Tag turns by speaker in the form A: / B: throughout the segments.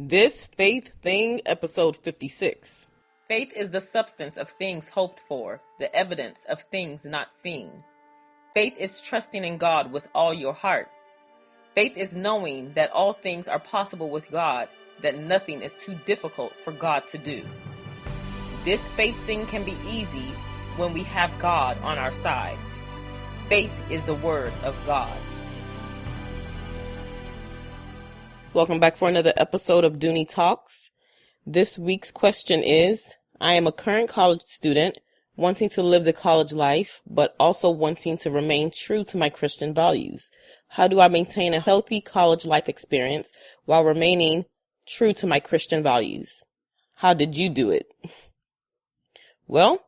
A: This Faith Thing, episode 56.
B: Faith is the substance of things hoped for, the evidence of things not seen. Faith is trusting in God with all your heart. Faith is knowing that all things are possible with God, that nothing is too difficult for God to do. This faith thing can be easy when we have God on our side. Faith is the word of God.
A: Welcome back for another episode of DunniTalks. This week's question is, I am a current college student wanting to live the college life, but also wanting to remain true to my Christian values. How do I maintain a healthy college life experience while remaining true to my Christian values? How did you do it? Well,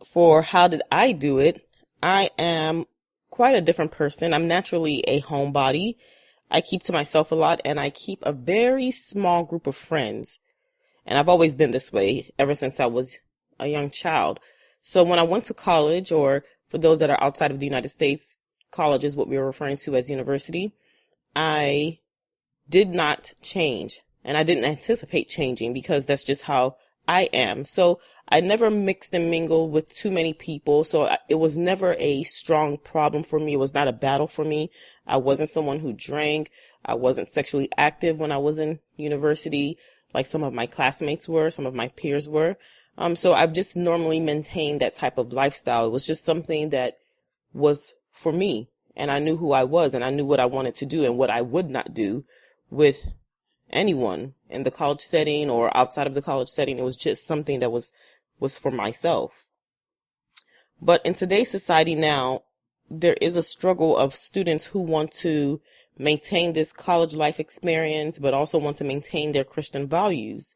A: for how did I do it, I am quite a different person. I'm naturally a homebody. I keep to myself a lot, and I keep a very small group of friends. And I've always been this way ever since I was a young child. So when I went to college, or for those that are outside of the United States, college is what we are referring to as university, I did not change. And I didn't anticipate changing because that's just how I am. So I never mixed and mingled with too many people. So it was never a strong problem for me. It was not a battle for me. I wasn't someone who drank. I wasn't sexually active when I was in university, like some of my classmates were, some of my peers were. So I've just normally maintained that type of lifestyle. It was just something that was for me, and I knew who I was, and I knew what I wanted to do and what I would not do with anyone in the college setting or outside of the college setting. It was just something that was for myself. But in today's society now, there is a struggle of students who want to maintain this college life experience, but also want to maintain their Christian values.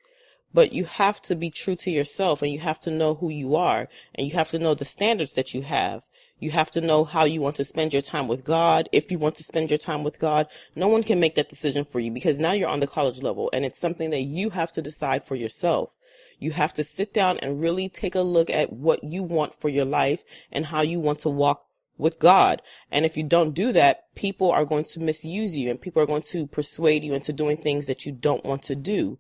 A: But you have to be true to yourself, and you have to know who you are, and you have to know the standards that you have. You have to know how you want to spend your time with God. If you want to spend your time with God, no one can make that decision for you, because now you're on the college level, and it's something that you have to decide for yourself. You have to sit down and really take a look at what you want for your life and how you want to walk with God. And if you don't do that, people are going to misuse you, and people are going to persuade you into doing things that you don't want to do.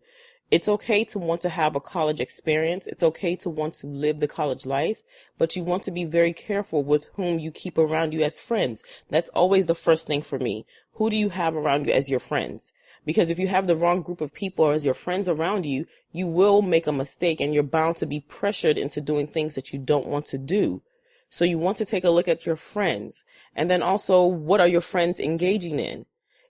A: It's okay to want to have a college experience. It's okay to want to live the college life, but you want to be very careful with whom you keep around you as friends. That's always the first thing for me. Who do you have around you as your friends? Because if you have the wrong group of people as your friends around you, you will make a mistake, and you're bound to be pressured into doing things that you don't want to do. So you want to take a look at your friends, and then also, what are your friends engaging in?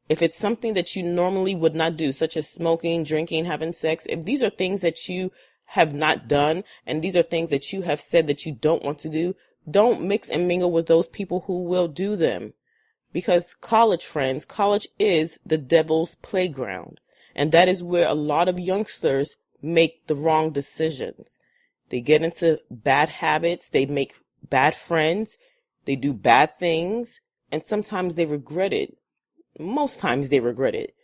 A: If it's something that you normally would not do, such as smoking, drinking, having sex, if these are things that you have not done, and these are things that you have said that you don't want to do, don't mix and mingle with those people who will do them. Because college is the devil's playground. And that is where a lot of youngsters make the wrong decisions. They get into bad habits, they make bad friends, they do bad things, and sometimes they regret it. Most times they regret it,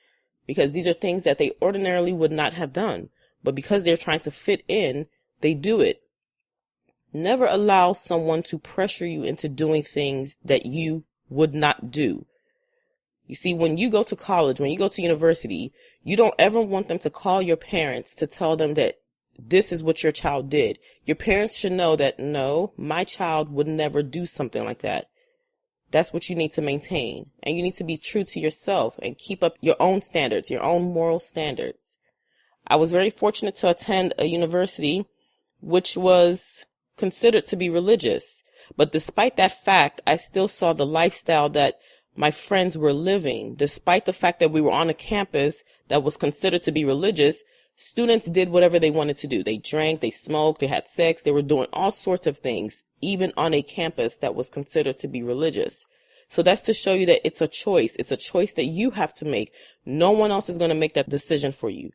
A: because these are things that they ordinarily would not have done. But because they're trying to fit in, they do it. Never allow someone to pressure you into doing things that you would not do. You see, when you go to college, when you go to university, you don't ever want them to call your parents to tell them that this is what your child did. Your parents should know that, no, my child would never do something like that. That's what you need to maintain. And you need to be true to yourself and keep up your own standards, your own moral standards. I was very fortunate to attend a university which was considered to be religious. But despite that fact, I still saw the lifestyle that my friends were living. Despite the fact that we were on a campus that was considered to be religious, students did whatever they wanted to do. They drank, they smoked, they had sex, they were doing all sorts of things, even on a campus that was considered to be religious. So that's to show you that it's a choice. It's a choice that you have to make. No one else is going to make that decision for you.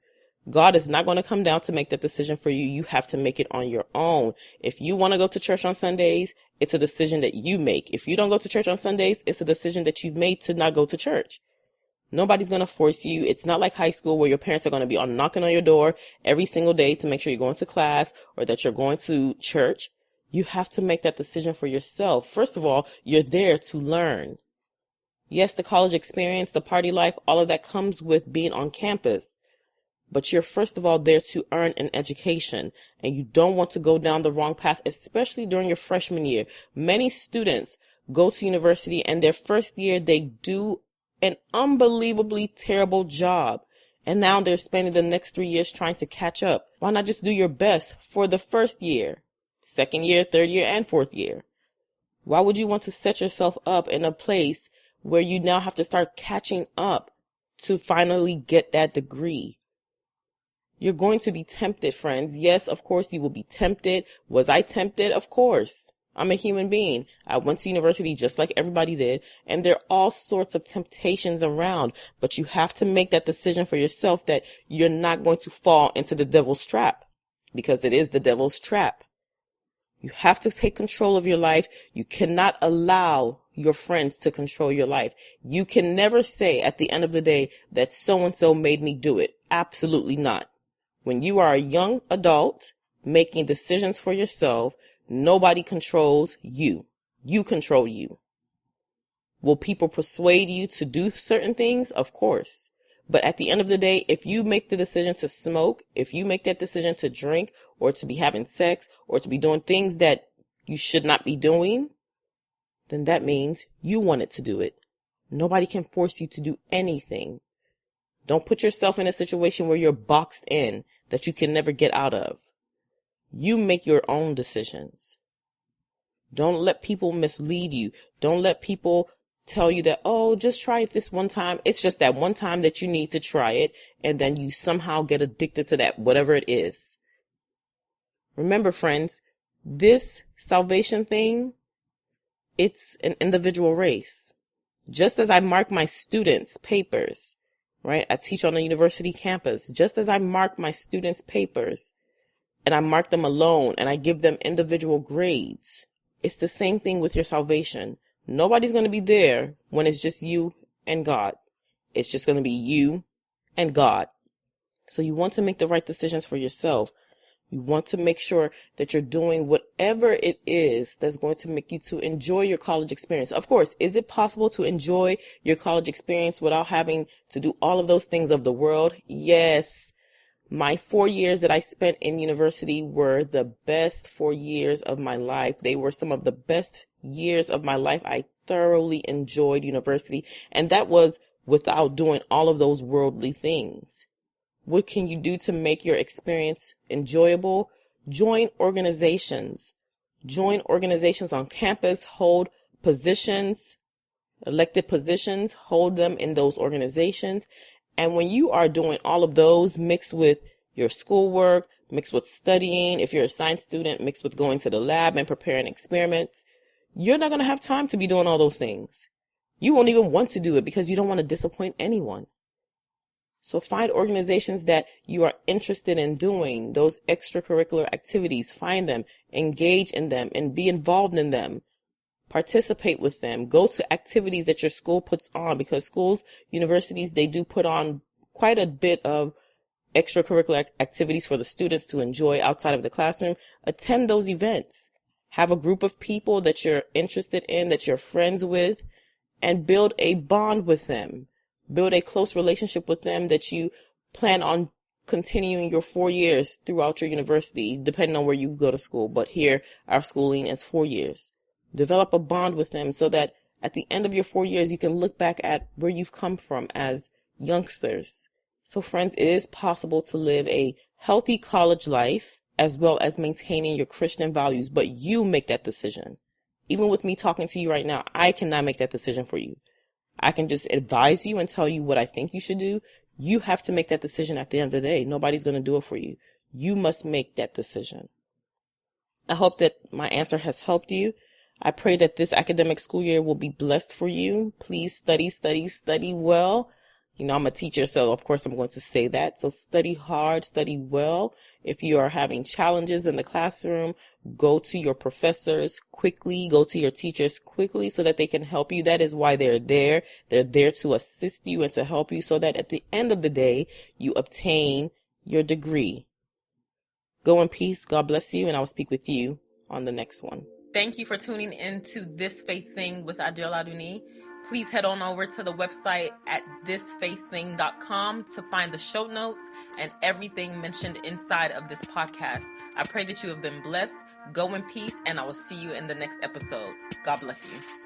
A: God is not going to come down to make that decision for you. You have to make it on your own. If you want to go to church on Sundays, it's a decision that you make. If you don't go to church on Sundays, it's a decision that you've made to not go to church. Nobody's going to force you. It's not like high school where your parents are going to be knocking on your door every single day to make sure you're going to class or that you're going to church. You have to make that decision for yourself. First of all, you're there to learn. Yes, the college experience, the party life, all of that comes with being on campus. But you're first of all there to earn an education, and you don't want to go down the wrong path, especially during your freshman year. Many students go to university and their first year they do an unbelievably terrible job. And now they're spending the next 3 years trying to catch up. Why not just do your best for the first year, second year, third year, and fourth year? Why would you want to set yourself up in a place where you now have to start catching up to finally get that degree? You're going to be tempted, friends. Yes, of course you will be tempted. Was I tempted? Of course. I'm a human being. I went to university just like everybody did, and there are all sorts of temptations around, but you have to make that decision for yourself that you're not going to fall into the devil's trap, because it is the devil's trap. You have to take control of your life. You cannot allow your friends to control your life. You can never say at the end of the day that so-and-so made me do it. Absolutely not. When you are a young adult making decisions for yourself, nobody controls you. You control you. Will people persuade you to do certain things? Of course. But at the end of the day, if you make the decision to smoke, if you make that decision to drink or to be having sex or to be doing things that you should not be doing, then that means you wanted to do it. Nobody can force you to do anything. Don't put yourself in a situation where you're boxed in that you can never get out of. You make your own decisions. Don't let people mislead you. Don't let people tell you that, oh, just try it this one time. It's just that one time that you need to try it, and then you somehow get addicted to that, whatever it is. Remember, friends, this salvation thing, it's an individual race. Just as I mark my students' papers, right? I teach on a university campus. Just as I mark my students' papers, and I mark them alone, and I give them individual grades, it's the same thing with your salvation. Nobody's going to be there when it's just you and God. It's just going to be you and God. So you want to make the right decisions for yourself. You want to make sure that you're doing whatever it is that's going to make you to enjoy your college experience. Of course, is it possible to enjoy your college experience without having to do all of those things of the world? Yes. My 4 years that I spent in university were the best 4 years of my life. They were some of the best years of my life. I thoroughly enjoyed university, and that was without doing all of those worldly things. What can you do to make your experience enjoyable? Join organizations. Join organizations on campus, hold positions, elected positions, hold them in those organizations. And when you are doing all of those mixed with your schoolwork, mixed with studying, if you're a science student, mixed with going to the lab and preparing experiments, you're not going to have time to be doing all those things. You won't even want to do it because you don't want to disappoint anyone. So find organizations that you are interested in doing, those extracurricular activities. Find them, engage in them, and be involved in them. Participate with them. Go to activities that your school puts on, because schools, universities, they do put on quite a bit of extracurricular activities for the students to enjoy outside of the classroom. Attend those events. Have a group of people that you're interested in, that you're friends with, and build a bond with them. Build a close relationship with them that you plan on continuing your 4 years throughout your university, depending on where you go to school. But here, our schooling is 4 years. Develop a bond with them so that at the end of your 4 years, you can look back at where you've come from as youngsters. So friends, it is possible to live a healthy college life as well as maintaining your Christian values, but you make that decision. Even with me talking to you right now, I cannot make that decision for you. I can just advise you and tell you what I think you should do. You have to make that decision at the end of the day. Nobody's going to do it for you. You must make that decision. I hope that my answer has helped you. I pray that this academic school year will be blessed for you. Please study, study, study well. You know, I'm a teacher, so of course I'm going to say that. So study hard, study well. If you are having challenges in the classroom, go to your professors quickly, go to your teachers quickly so that they can help you. That is why they're there. They're there to assist you and to help you so that at the end of the day, you obtain your degree. Go in peace. God bless you, and I will speak with you on the next one.
B: Thank you for tuning in to This Faith Thing with Adeola. Please head on over to the website at thisfaiththing.com to find the show notes and everything mentioned inside of this podcast. I pray that you have been blessed. Go in peace, and I will see you in the next episode. God bless you.